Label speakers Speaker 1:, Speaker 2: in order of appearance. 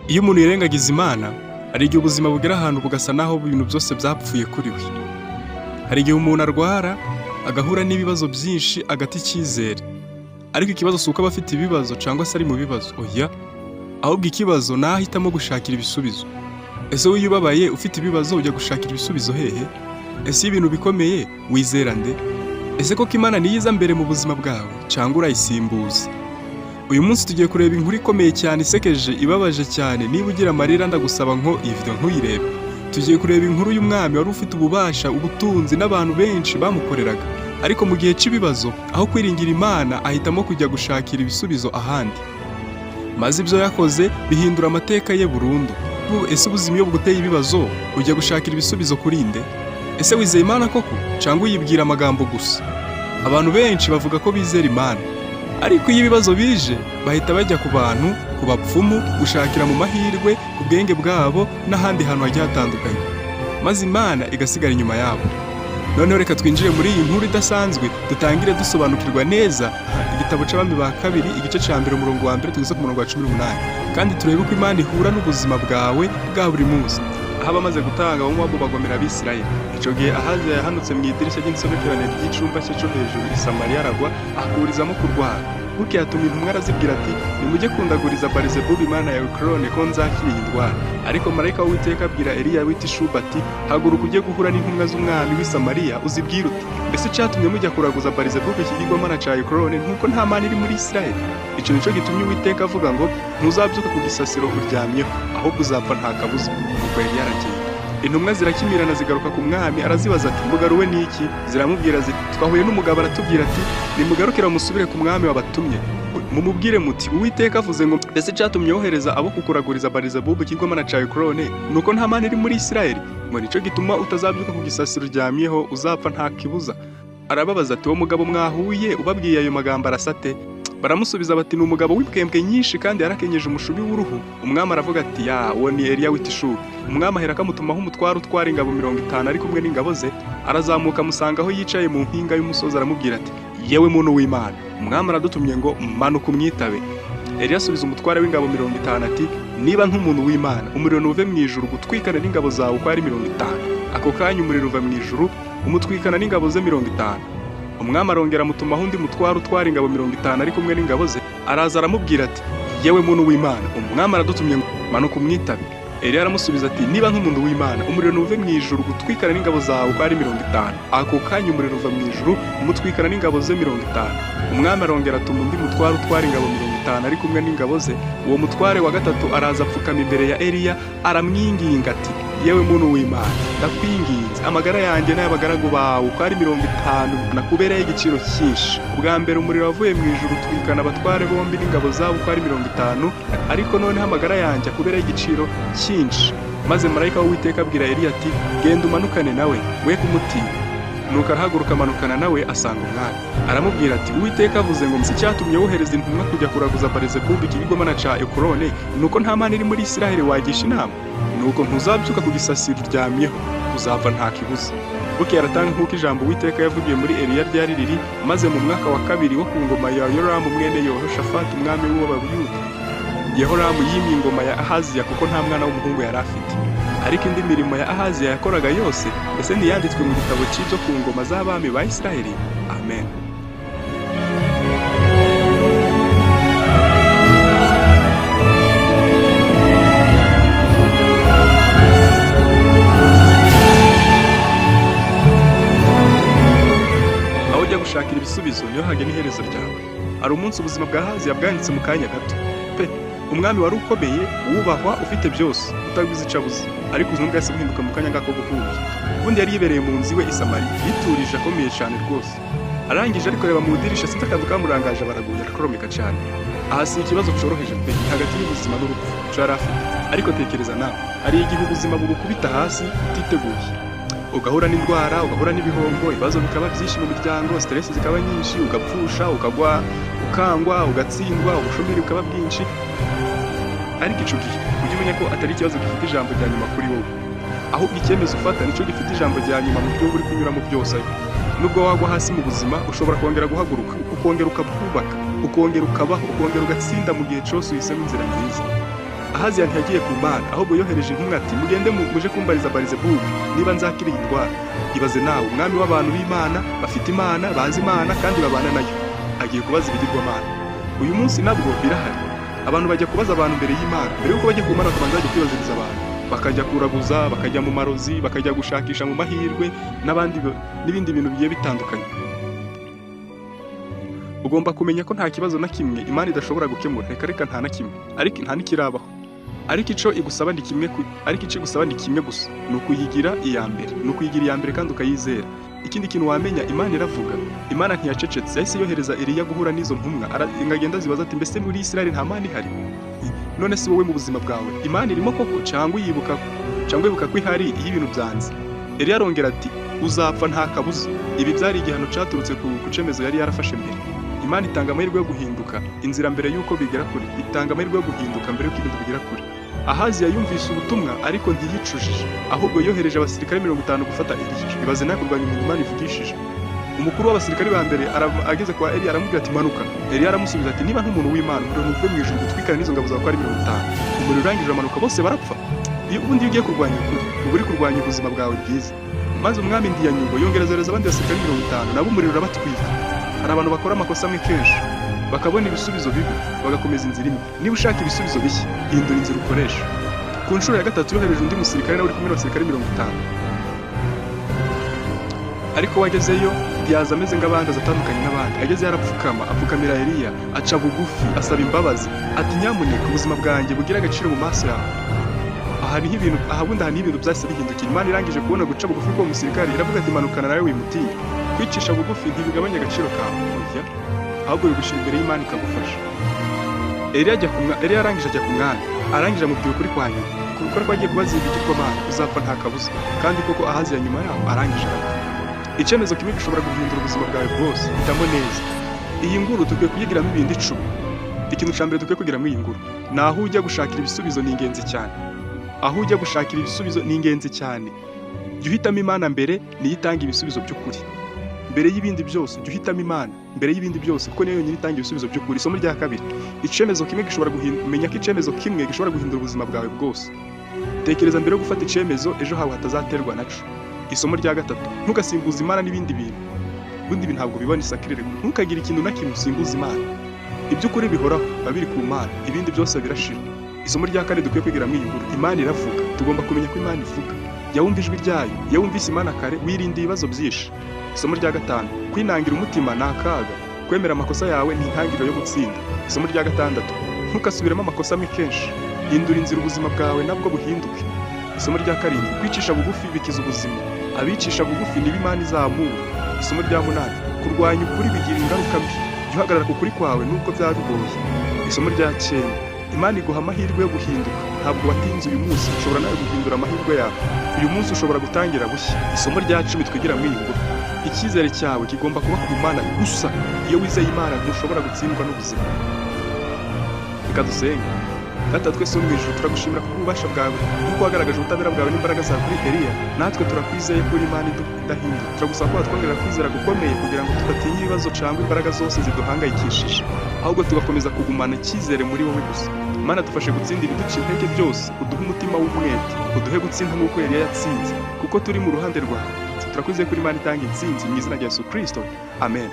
Speaker 1: Iyo umuntu yirengagiza Imana, hari igihe ubuzima bugera ahantu bugasa naho ibintu byose byapfuye kuri we. Hari igihe umuntu arwara, agahura n'ibibazo byinshi agata icyizere. Ariko ikibazo si uko aba afite ibibazo cyangwa se ari mu bibazo, oya. Ahubwo ikibazo ni aho ahitamo gushakira ibisubizo. Ese wowe iyo ubabaye ufite ibibazo ujya gushakira ibisubizo hehe? Ese iyo ibintu bikomeye wizera nde? Ese koko Imana niyo iza mbere mu buzima bwawe cyangwa urayisimbuza? Uyu munsi tugiye kureba inkuru ikomeye cyane isekeje ibabaje cyane. Niba ugira amarira ndagusaba ngo iyi video ntuyirebe. Tugiye kureba inkuru y'umwami wari ufite ububasha, ubutunzi n'abantu benshi bamukoreraga. Ariko mu gihe cy'ibibazo, aho kwiringira Imana ahitamo kujya gushakira ibisubizo ahandi. Maze ibyo yakoze bihindura amateka ye burundu. Ese ubuzima iyo buguteye ibibazo ujya gushakira ibisubizo kuri nde? Ese wizeye Imana koko cyangwa uyibwira amagambo gusa? Abantu benshi bavuga ko bizera Imana, ariko iyo ibibazo bije bahita bajya ku bantu, ku bapfumu, gushakira mu mahirwe, ku bwenge bwabo n'ahandi hantu hagiye hatandukanye, maze Imana igasigara inyuma yabo. Noneho reka twinjire muri iyi nkuru idasanzwe, dutangire dusobanukirwa neza igitabo cy'Abami ba kabiri igice cya mbere umurongo wa mbere tugeze ku murongo wa 18, kandi turebe uko Imana ihura n'ubuzima bwawe bwa buri munsi. Aho abamaze gutanga Mowabu bagomera Abisirayeli. Icyo gihe Ahazi yahanutse mu idirishya ry'insobekerane ry'icumba cye cyo hejuru i Samariya aragwa, akurizamo kurwara. Bukeye atuma intumwa arazibwira ati, nimujye kundaguriza Barizebubu imana ya Ekroni ko nzakira iyi ndwara. Ariko marayika w'Uwiteka abwira Eliya wita Ishuba ati, haguruka ujye guhura n'intumwa z'umwami w'i Samariya uzibwire uti, mbese cyatumye mujya kuraguza Barizebubu ikigirwamana cya Ekroni nkuko nta mana iri muri Isirayeli? Icyo nicyo gitumye Uwiteka avuga ngo ntuzabyuka ku gisasiro uryamyeho, ahubwo uzapfa nta kabuza. Ubwo Eliya aragiye. Intumwa zirakimirana zigaruka ku mwami, arazibaza ati, mugaruwe n'iki? Ziramubwira ziti, twahuye n'umugabo aratubwira ati, nimugarukira musubire ku mwami wabatumye, mumubwire muti, Uwiteka avuze ngo mbese cyatumye yohereza abo kukuraguriza Barizebubu ikigirwamana cya Ekroni nuko nta mana iri muri Isirayeli? Ngo nicyo gituma utazabyuka ku gisasiro uryamyeho, uzapfa nta kibuza. Arababaza ati, uwo mugabo mwahuye ubabwiye ayo magambo arasate? Baramusubiza bati, ni umugabo w'imbwembwe nyinshi kandi yarakenyeje umushubi w'uruhu. Umwami aravuga ati, uwo ni Eliya wita Ishuba. Umwami ahera akamutumaho umutwaro utwara ingabo 50 ari kumwe n'ingabo ze. Arazamuka amusanga aho yicaye mu mpinga y'umusozi, aramubwira ati, yewe muntu w'Imana, umwami aradutumye ngo manuka umwitabe. Eliya asubiza umutware w'ingabo 50 ati, niba nk'umuntu w'Imana, umuriro nuve mu ijuru gutwikana n'ingabo zawe uko ari 50. Ako kanya umuriro uva mu ijuru umutwikana n'ingabo ze 50. Umwami arongera amutumaho undi mutwaro utwara ingabo 50 ari kumwe n'ingabo ze. Araza aramubwira ati, yewe muntu w'Imana, umwami aradutumye ngo manuka umwitabe. Eliya aramusubiza ati, niba nk'umuntu w'Imana, umuriro nuve mu ijuru gutwikana n'ingabo zawe uko ari 50. Ako kanya umuriro uva mu ijuru umutwikana n'ingabo ze 50. Umwami arongera atuma undi mutwaro utwara ingabo 50 ari kumwe n'ingabo ze. Uwo mutware wa gatatu araza apfukama imbere ya Eliya, aramwinginga ati, yewe muntu w'Imana, ndakwinginze amagara yanjye n'ay'abagaragu bawe uko ari 50 nakubereye igiciro cyinshi. Ubwa mbere umuriro wavuye mu ijuru utwikana abatware bombi n'ingabo zabo uko ari 50, ariko noneho amagara yanjye akubereye igiciro cyinshi. Maze marayika w'Uwiteka abwira Eliya ati, genda umanukane nawe, we kumutinya. Nuko arahaguruka amanukana nawe asanga umwami. Aramubwira ati, Uwiteka avuze ngo mbese cyatumye wohereza intumwa kujya kuraguza Barizebubu ikigirwamana cya Ekroni nuko nta mana iri muri Isirayeli wagisha inama? Nuko ntuzabyuka ku gisasiro uryamyeho, uzapfa nta kibuza. Bukeye aratanga nk'uko ijambo Uwiteka yavugiye muri Eliya ryari riri. Maze mu mwaka wa kabiri wo ku ngoma ya Yoramu mwene Yehoshafati umwami w'Abayuda, Yehoramu yimye ingoma ya Ahaziya kuko nta mwana w'umuhungu yari afite. Ariko indi mirimo ya Ahaziya yakoraga yose mbese ntiyanditswe mu gitabo cy'ibyo ku ngoma z'abami ba Isirayeli? Amen. Aho ujya gushakira ibisubizo niho hagena iherezo ryawe. Hari umunsi ubuzima bwa Ahaziya bwanditse mu kanya gato pe. Umwami wari ukomeye, wubahwa, ufite byose, utabizi icabuze, ariko ubuzima bwahise buhinduka mu kanya gako guhuye. Ubundi yari yibereye mu nzu iwe i Samariya, yiturije akomeye cyane rwose. Arangije ariko reba mu idirisha sinzi akantu kamurangaje, baraguye arakoromeka cyane. Aha si ikibazo cyoroheje pe, hagati y'ubuzima n'urupfu cyo yari afite. Ariko tekereza nawe, hari igihe ubuzima bugukubita hasi utiteguye, ugahura n'indwara, ugahura n'ibihombo, ibibazo bikaba byinshi mu miryango, stress zikaba nyinshi, ugapfusha, ukagwa, ukangwa, ugatsindwa, ubushomeri bukaba bwinshi. Ariko icyo gihe ujye umenya ko atari ikibazo gifite ijambo rya nyuma kuri wowe, ahubwo icyemezo ufata nicyo gifite ijambo rya nyuma mu byo uri kunyuramo byose. Nubwo wagwa hasi mu buzima, ushobora kongera guhaguruka, ukongera ukabwubaka, ukongera ukabaho, ukongera ugatsinda mu gihe cyose uhisemo inzira nziza. Ahaziya ntiyagiye ku Mana, ahubwo yohereje intumwa ati mugende muje kumbariza Barizebubu niba nzakira iyi ndwara. Ibaze nawe, umwami w'abantu b'Imana, bafite Imana, bazi Imana kandi babana nayo, agiye kubaza ibigirwamana. Uyu munsi nabwo birahari. Abantu bajya kubaza abantu mbere y'Imana, mbere yuko bajya ku Mana bakabanza bajya kwibaziriza abantu, bakajya kuraguza, bakajya mu marozi, bakajya gushakisha mu mahirwe n'ibindi bintu bigiye bitandukanye. Ugomba kumenya ko nta kibazo na kimwe Imana idashobora gukemura, reka nta na kimwe, ariko nta nikirabaho. Ariko icyo igusaba ni kimwe gusa, ni ukuyigira iya mbere kandi ukayizera. Ikindi kintu wamenya, Imana iravuga. Imana ntiyacecetse, yahise yohereza Eliya guhura n'izo ntumwa, ingagenda zibaza ati mbese muri Isirayeli nta Mana ihari? None se wowe mu buzima bwawe Imana irimo koko cyangwa iyibuka ko ihari iyo ibintu byanze? Eliya arongera ati uzapfa nta kabuza. Ibi byari igihano cyaturutse ku cemezo yari yarafashe mbere. Imana itanga amahirwe yo guhinduka inzira mbere y'uko bigera kure, itanga amahirwe yo guhinduka mbere y'uko ibintu bigera kure. Ahaziya yumvise ubutumwa ariko ntiyicujije, ahubwo yohereje abasirikare 50 gufata Eliya. Ibaze nawe kurwanya umuntu Imana ivugishije. Umukuru w'abasirikare ba mbere ageze kwa Eliya aramubwira ati manuka. Eliya aramusubiza ati niba nk'umuntu w'Imana uve mu ijuru gutwikana n'izo ngabo zawe ko ari 50. Umuriro urangije amanuka bose barapfa. Iyo ubundi ugiye kurwanya ukuri, uba uri kurwanya ubuzima bwawe bwiza. Maze umwami Ndiyanyugo yongerezereza abandi basirikare 50 nabo umuriro urabatwika. Hari abantu bakora amakosa amwe kenshi, bakabona ibisubizo bibi, bagakomeza inzira imwe. Niba ushaka ibisubizo bishya, hindura inzira ukoresha. Ku nshuro ya gatatu yohereje undi musirikare nawe uri kumwe n'abasirikare 50. Ariko wagezeyo ntiyaza ameze nk'abandi, atandukanye n'abandi. Agezeyo arapfukama, apfukamira Eliya, aca bugufi, asaba imbabazi, ati nyamuneka ubuzima bwanjye bugira agaciro mu maso yawe. Aha niho ibintu byahise bihindukira. Imana irangije kubona guca bugufi bw'uwo musirikare, iravuga ati manukana nawe wimutinya. Kwicisha bugufi ntibigabanya agaciro kawe, ahubwo bigushyira imbere y'Imana ikagufasha. Eliya arangije ajya ku mwami, arangije amubwira ukuri kwa nyuma, kuko ko agiye kubaza ibigirwamana, uzapfa nta kabuza. Kandi koko Ahaziya nyuma yaho arangije arapfa. Icyemezo kimwe gishobora guhindura ubuzima bwawe bwose, hitamo neza. Iyi nguru dukwiye kuyigiramo ibindi 10. Ikintu cya mbere dukwiye kugiramo iyi nguru, ni aho ujya gushakira ibisubizo ni ingenzi cyane. Jya uhitamo Imana mbere, niyo itanga ibisubizo by'ukuri. Mbere y'ibindi byose, jya uhitamo Imana mbere y'ibindi byose, kuko niyo yonyine itanga ibisubizo by'ukuri. Isomo rya kabiri, menya ko icyemezo kimwe gishobora guhindura ubuzima bwawe bwose. Tekereza mbere yo gufata icyemezo, ejo hawe hatazaterwa naco. Isomo rya gatatu, ntugasimbuze Imana n'ibindi bintu. Ubundi ntabwo bibona isakirire. Ntukagire ikintu na kimwe usimbuza Imana. Iby'ukuri bihoraho, babiri ku Mana, ibindi byose birashira. Isomo rya kane dukwiye kwigiramo iyi nguru, Imana iravuga. Tugomba kumenya ko Imana ivuga. Yawumva ijwi ryayo, yawumvise Imana kare, wirinda ibibazo byinshi. Isomo rya gatanu, kwinangira umutima ni akaga. Kwemera amakosa yawe ni intangiriro yo gutsinda. Isomo rya gatandatu, ntukasubiremo amakosa amwe kenshi. Hindura inzira ubuzima bwawe nabwo buhinduke. Isomo rya karindwi, kwicisha bugufi bikiza ubuzima. Abicisha bugufi nibo Imana izamura. Isomo rya munani, kurwanya ukuri bigira ingaruka mbi. Jya uhagarara ku kuri kwawe nubwo byaba bigoye. Isomo rya cyenda, Imana iguha amahirwe yo guhinduka. Ntabwo watinze uyu munsi, ushobora nawe guhindura amahirwe yawe. Uyu munsi ushobora gutangira bushya. Isomo rya 10 twigira muri iyi nguru, icyizere cyawe kigomba kuba ku Mana gusa. Iyo wizeye Imana ntushobora gutsindwa n'ubuzima. Reka dusenge. Data twese wo mu ijuru, turagushimira ku bubasha bwawe, kuko wagaragaje ubutabera bwawe n'imbaraga zawe kuri Eliya. Natwe turakwizeye kuri Imana idahindura. Turagusaba ko watwongerera kwizera gukomeye, kugira ngo tudatinya ibibazo cyangwa imbaraga zose ziduhangayikishije, ahubwo tugakomeza kugumana icyizere muri wowe gusa. Mana, dufashe gutsinda ibiduca intege byose, uduhe umutima w'umwete, uduhe gutsinda nk'uko Eliya yatsinze, kuko turi mu ruhande rwawe. Turakwizeye kuri Imana itanga intsinzi mu izina rya Yesu Kristo. Amen.